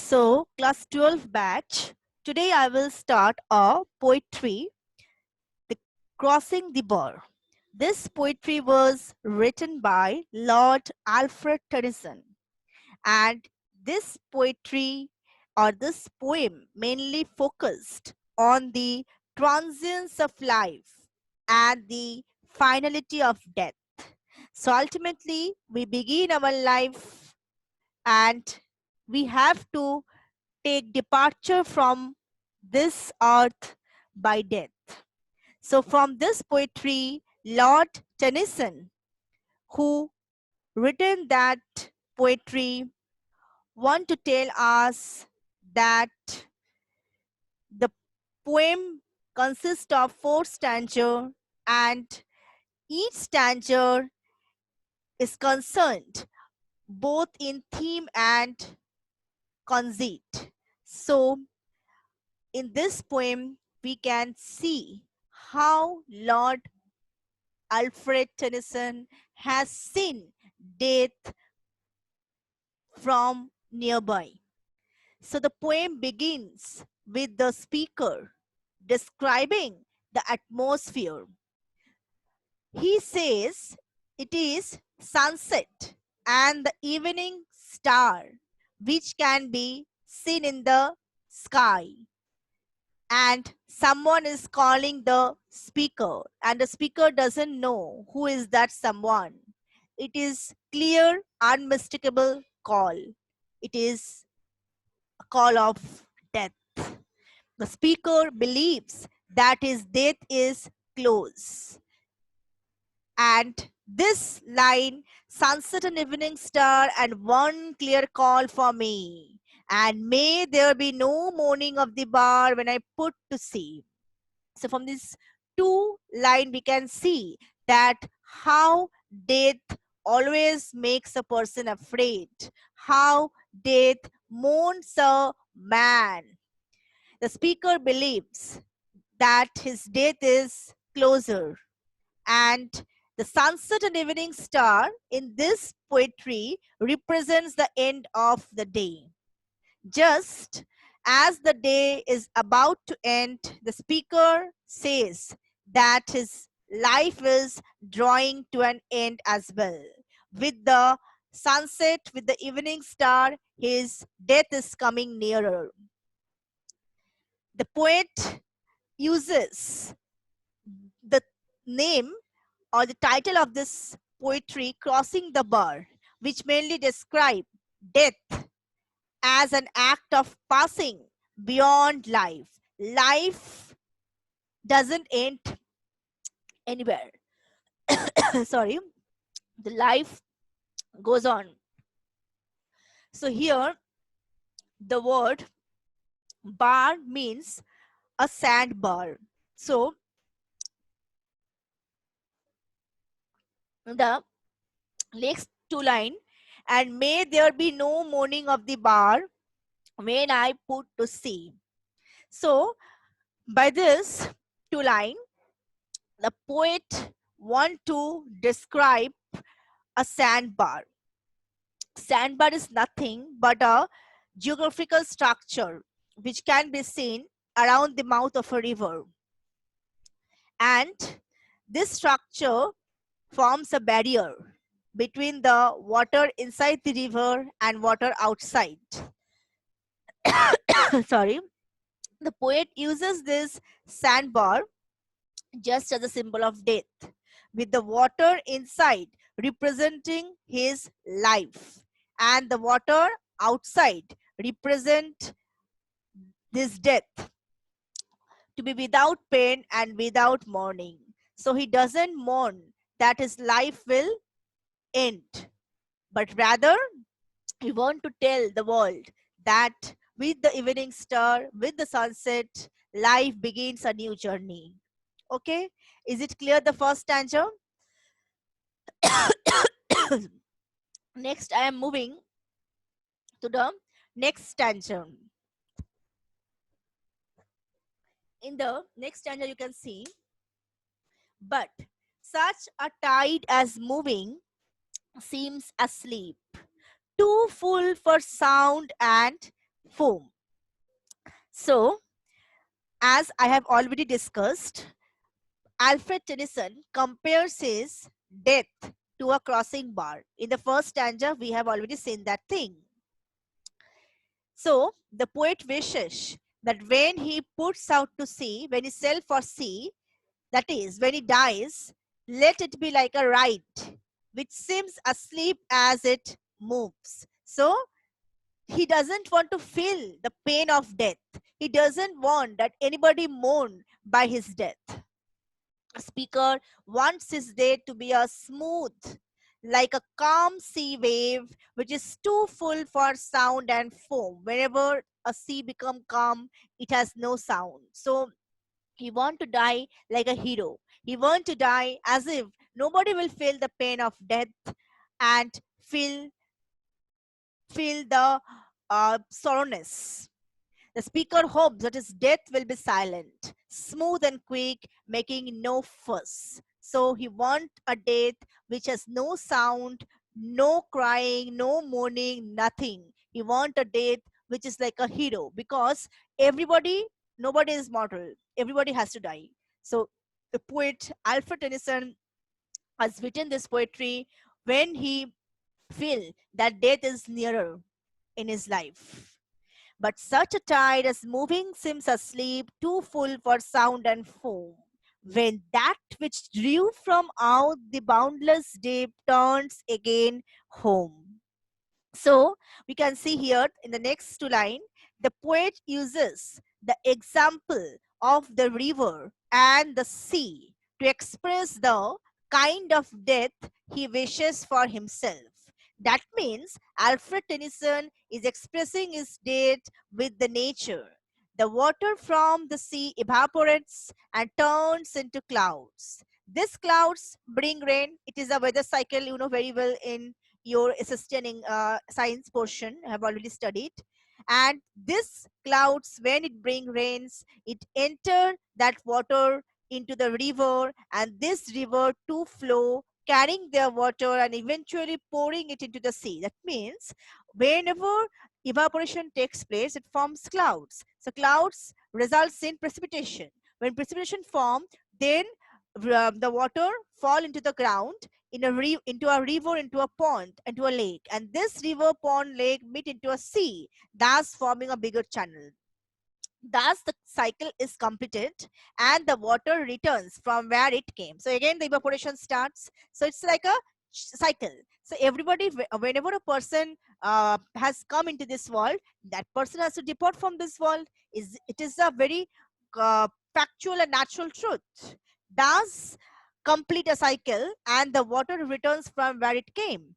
So, class 12 batch. Today I will start a poetry, The Crossing the Bar. This poetry was written by Lord Alfred Tennyson, and this poetry or this poem mainly focused on the transience of life and the finality of death. So ultimately, we begin our life and we have to take departure from this earth by death. So, from this poetry, Lord Tennyson, who written that poetry, want to tell us that the poem consists of 4 stanzas, and each stanza is concerned both in theme and conceit. So, in this poem, we can see how Lord Alfred Tennyson has seen death from nearby. So the poem begins with the speaker describing the atmosphere. He says it is sunset and the evening star, which can be seen in the sky, and someone is calling the speaker, and the speaker doesn't know who is that someone. It is clear, unmistakable call. It is a call of death. The speaker believes that his death is close. And this line, sunset and evening star, and one clear call for me. And may there be no morning of the bar when I put to sea. So from this 2 line, we can see that how death always makes a person afraid, how death mourns a man. The speaker believes that his death is closer, and the sunset and evening star in this poetry represents the end of the day. Just as the day is about to end, the speaker says that his life is drawing to an end as well. With the sunset, with the evening star, his death is coming nearer. The poet uses the name or the title of this poetry, Crossing the Bar, which mainly describe death as an act of passing beyond life. Life doesn't end anywhere. Sorry, the life goes on. So here, the word bar means a sandbar. So the next 2 line, and may there be no mourning of the bar when I put to sea. So by this 2 line, the poet want to describe a sandbar. Sandbar is nothing but a geographical structure which can be seen around the mouth of a river. And this structure forms a barrier between the water inside the river and water outside. Sorry. The poet uses this sandbar just as a symbol of death, with the water inside representing his life, and the water outside represent this death to be without pain and without mourning. So he doesn't mourn that his life will end, but rather he want to tell the world that with the evening star, with the sunset, life begins a new journey. Okay, is it clear, the first stanza? Next, I am moving to the next stanza. In the next stanza, you can see, but such a tide as moving seems asleep, too full for sound and foam. So, as I have already discussed, Alfred Tennyson compares his death to a crossing bar. In the first stanza, we have already seen that thing. So, the poet wishes that when he puts out to sea, when he sails for sea, that is, when he dies, let it be like a ride, which seems asleep as it moves. So, he doesn't want to feel the pain of death. He doesn't want that anybody mourn by his death. A speaker wants his day to be a smooth, like a calm sea wave, which is too full for sound and foam. Whenever a sea become calm, it has no sound. So he want to die like a hero. He want to die as if nobody will feel the pain of death and feel the sorrowness. The speaker hopes that his death will be silent, smooth and quick, making no fuss. So he wants a death which has no sound, no crying, no mourning, nothing. He wants a death which is like a hero, because nobody is mortal. Everybody has to die. So the poet Alfred Tennyson has written this poetry when he feel that death is nearer in his life. But such a tide as moving seems asleep, too full for sound and foam. When that which drew from out the boundless deep turns again home. So we can see here in the next two line, the poet uses the example of the river and the sea to express the kind of death he wishes for himself. That means Alfred Tennyson is expressing his death with the nature. The water from the sea evaporates and turns into clouds. These clouds bring rain. It is a weather cycle, you know very well in your assistant in science portion have already studied. And this clouds, when it bring rains, it enter that water into the river, and this river to flow carrying their water and eventually pouring it into the sea. That means whenever evaporation takes place, it forms clouds. So clouds results in precipitation. When precipitation form, then the water fall into the ground in into a river, into a pond, into a lake, and this river, pond, lake meet into a sea, thus forming a bigger channel. Thus the cycle is completed and the water returns from where it came. So again the evaporation starts. So it's like a cycle. So everybody, whenever a person has come into this world, that person has to depart from this world. It is a very factual and natural truth. Thus complete a cycle and the water returns from where it came.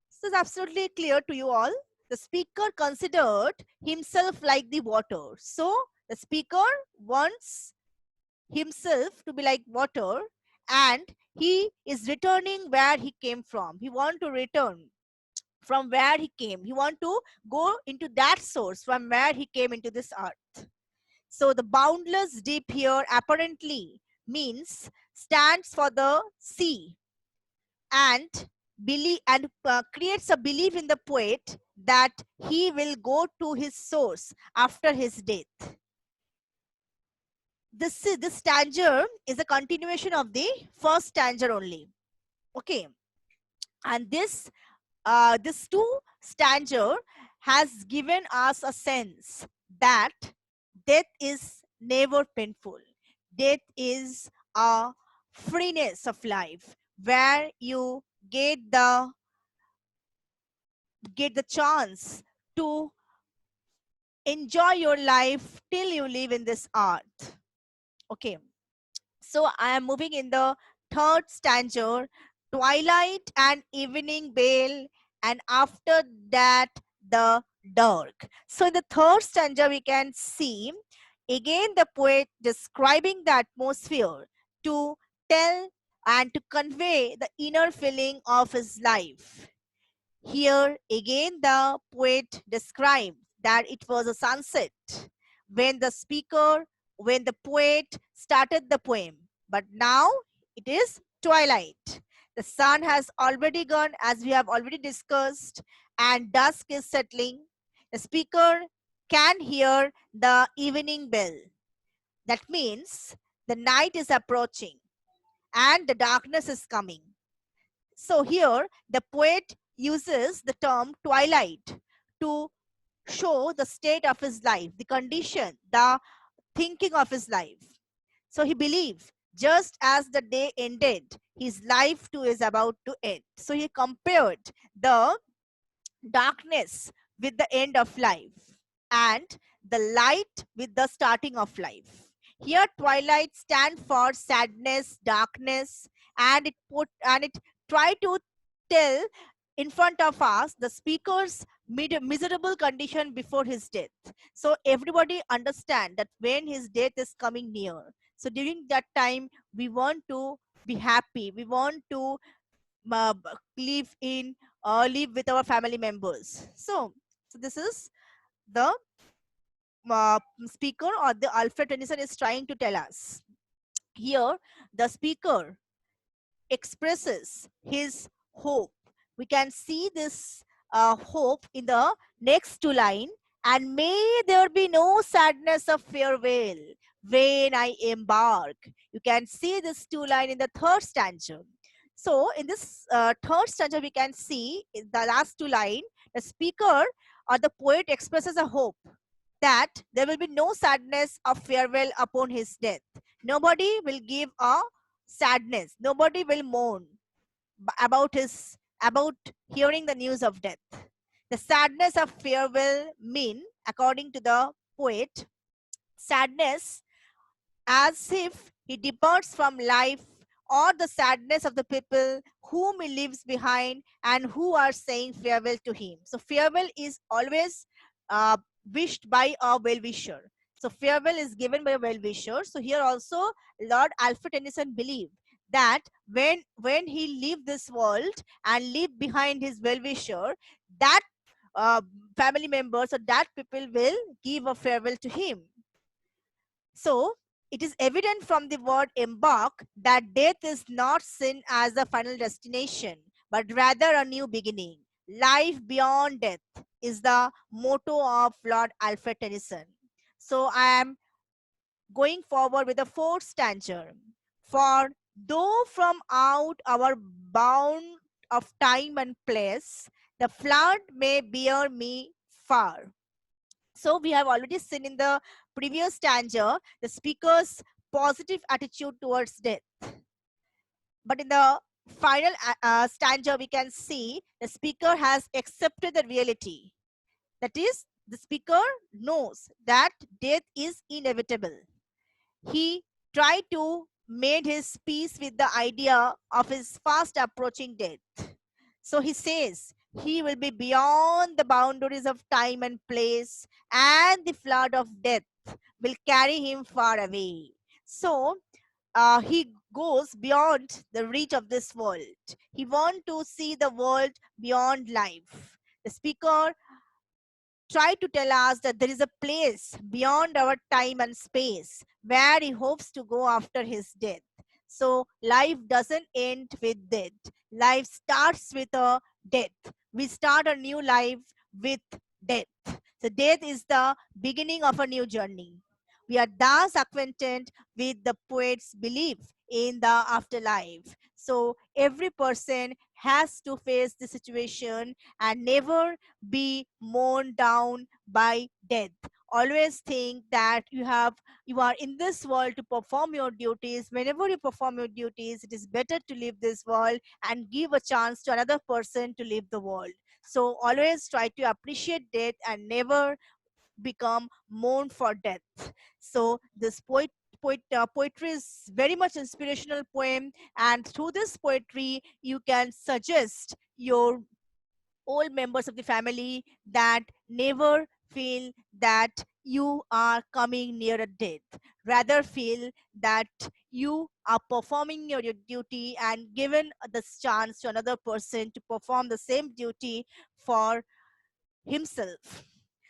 So it's absolutely clear to you all. The speaker considered himself like the water. So the speaker wants himself to be like water, and he is returning where he came from. He want to return from where he came. He want to go into that source from where he came into this earth. So the boundless deep here apparently means stands for the sea, and believe and creates a belief in the poet that he will go to his source after his death. This stanza is a continuation of the first stanza only. Okay, and this two stanza has given us a sense that death is never painful. Death is a freeness of life where you get the chance to enjoy your life till you live in this earth. Okay, so I am moving in the third stanza, twilight and evening veil, and after that the dark. So in the third stanza we can see again the poet describing the atmosphere to tell and to convey the inner feeling of his life. Here again the poet describes that it was a sunset when when the poet started the poem. But now it is twilight. The sun has already gone, as we have already discussed, and dusk is settling. The speaker can hear the evening bell. That means the night is approaching and the darkness is coming. So here the poet uses the term twilight to show the state of his life, the condition, the thinking of his life. So he believed just as the day ended, his life too is about to end. So he compared the darkness with the end of life and the light with the starting of life. Here twilight stand for sadness, darkness, and it try to tell in front of us the speaker's miserable condition before his death. So everybody understand that when his death is coming near. So during that time, we want to be happy. We want to uh, live in live with our family members. So this is the speaker, or the Alfred Tennyson is trying to tell us. Here, the speaker expresses his hope. We can see this hope in the next two line. And may there be no sadness of farewell when I embark. You can see this two line in the third stanza. So in this third stanza, we can see in the last two line, the speaker or the poet expresses a hope that there will be no sadness of farewell upon his death. Nobody will give a sadness. Nobody will mourn about hearing the news of death. The sadness of farewell mean, according to the poet, sadness as if he departs from life, or the sadness of the people whom he leaves behind and who are saying farewell to him. So farewell is always uh, wished by a well-wisher. So farewell is given by a well-wisher. So here also Lord Alfred Tennyson believed that when he leave this world and leave behind his well-wisher, that uh, family members or that people will give a farewell to him. So it is evident from the word embark that death is not seen as a final destination, but rather a new beginning. Life beyond death is the motto of Lord Alfred Tennyson. So I am going forward with the fourth stanza. For though from out our bound of time and place, the flood may bear me far. So we have already seen in the previous stanza the speaker's positive attitude towards death. But in the final stanza, we can see the speaker has accepted the reality. That is, the speaker knows that death is inevitable. He tried to made his peace with the idea of his fast approaching death. So he says he will be beyond the boundaries of time and place, and the flood of death will carry him far away. So he goes beyond the reach of this world. He wants to see the world beyond life. The speaker try to tell us that there is a place beyond our time and space where he hopes to go after his death. So life doesn't end with death. Life starts with a death. We start a new life with death. So death is the beginning of a new journey. We are thus acquainted with the poet's belief in the afterlife. So every person has to face the situation and never be mown down by death. Always think that you are in this world to perform your duties. Whenever you perform your duties, it is better to leave this world and give a chance to another person to leave the world. So always try to appreciate death and never become mourn for death. So this poetry is very much inspirational poem, and through this poetry you can suggest your all members of the family that never feel that you are coming near a death. Rather feel that you are performing your duty and given this chance to another person to perform the same duty for himself.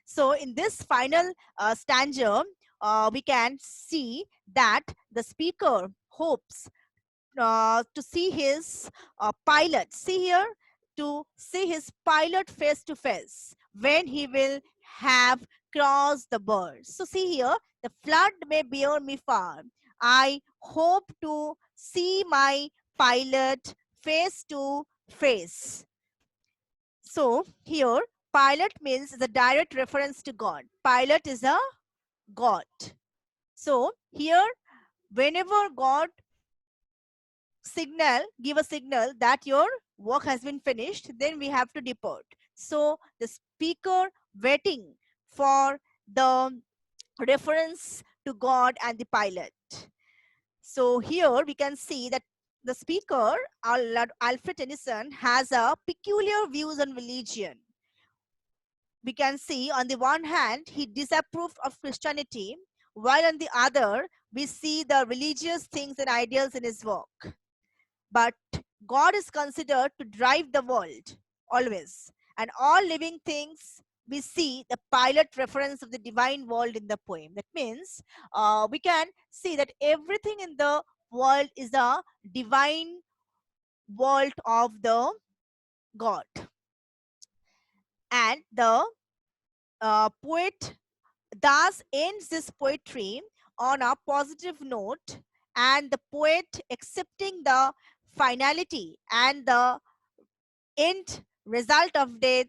So in this final stanza, we can see that the speaker hopes to see his pilot. See here, to see his pilot face to face when he will have across the birds. So see here, the flood may bear me far. I hope to see my pilot face to face. So here, pilot means is a direct reference to God. Pilot is a God. So here, whenever God give a signal that your work has been finished, then we have to depart. So the speaker waiting for the reference to God and the pilot. So here we can see that the speaker, Alfred Tennyson, has a peculiar views on religion. We can see on the one hand, he disapproved of Christianity, while on the other, we see the religious things and ideals in his work. But God is considered to drive the world always. And all living things, we see the pilot reference of the divine world in the poem. That means we can see that everything in the world is a divine world of the God. And the poet thus ends this poetry on a positive note, and the poet accepting the finality and the end result of death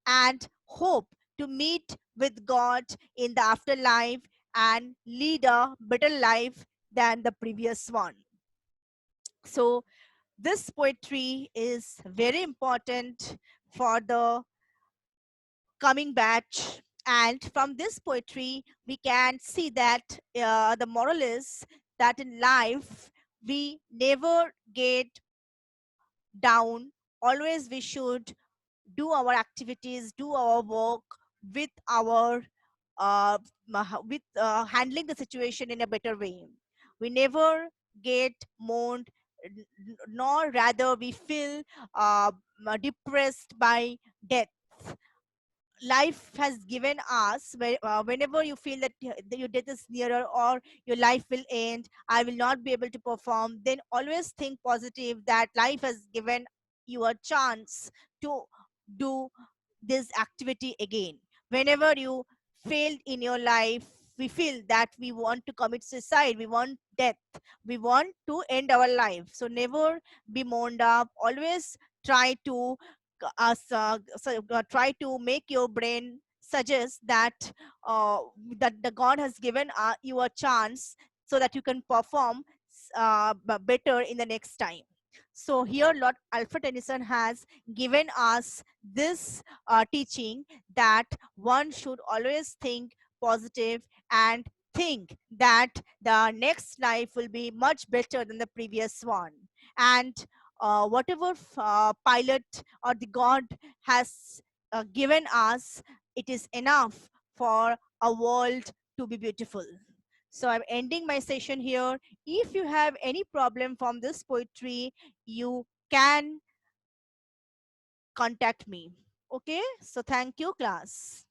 and hope to meet with God in the afterlife and lead a better life than the previous one. So, this poetry is very important for the coming batch. And from this poetry, we can see that the moral is that in life, we never get down. Always we should do our activities, do our work with our handling the situation in a better way. We never get mourned, nor rather we feel depressed by death. Life has given us whenever you feel that your death is nearer or your life will end, I will not be able to perform, then always think positive that life has given you a chance to do this activity again. Whenever you failed in your life, we feel that we want to commit suicide, we want death, we want to end our life. So never be mourned up, always try to try to make your brain suggest that uh, that the God has given you a chance so that you can perform better in the next time. So here Lord Alfred Tennyson has given us this teaching that one should always think positive and think that the next life will be much better than the previous one. And whatever pilot or the God has given us, it is enough for a world to be beautiful. So I'm ending my session here. If you have any problem from this poetry, you can contact me. Okay, so thank you, class.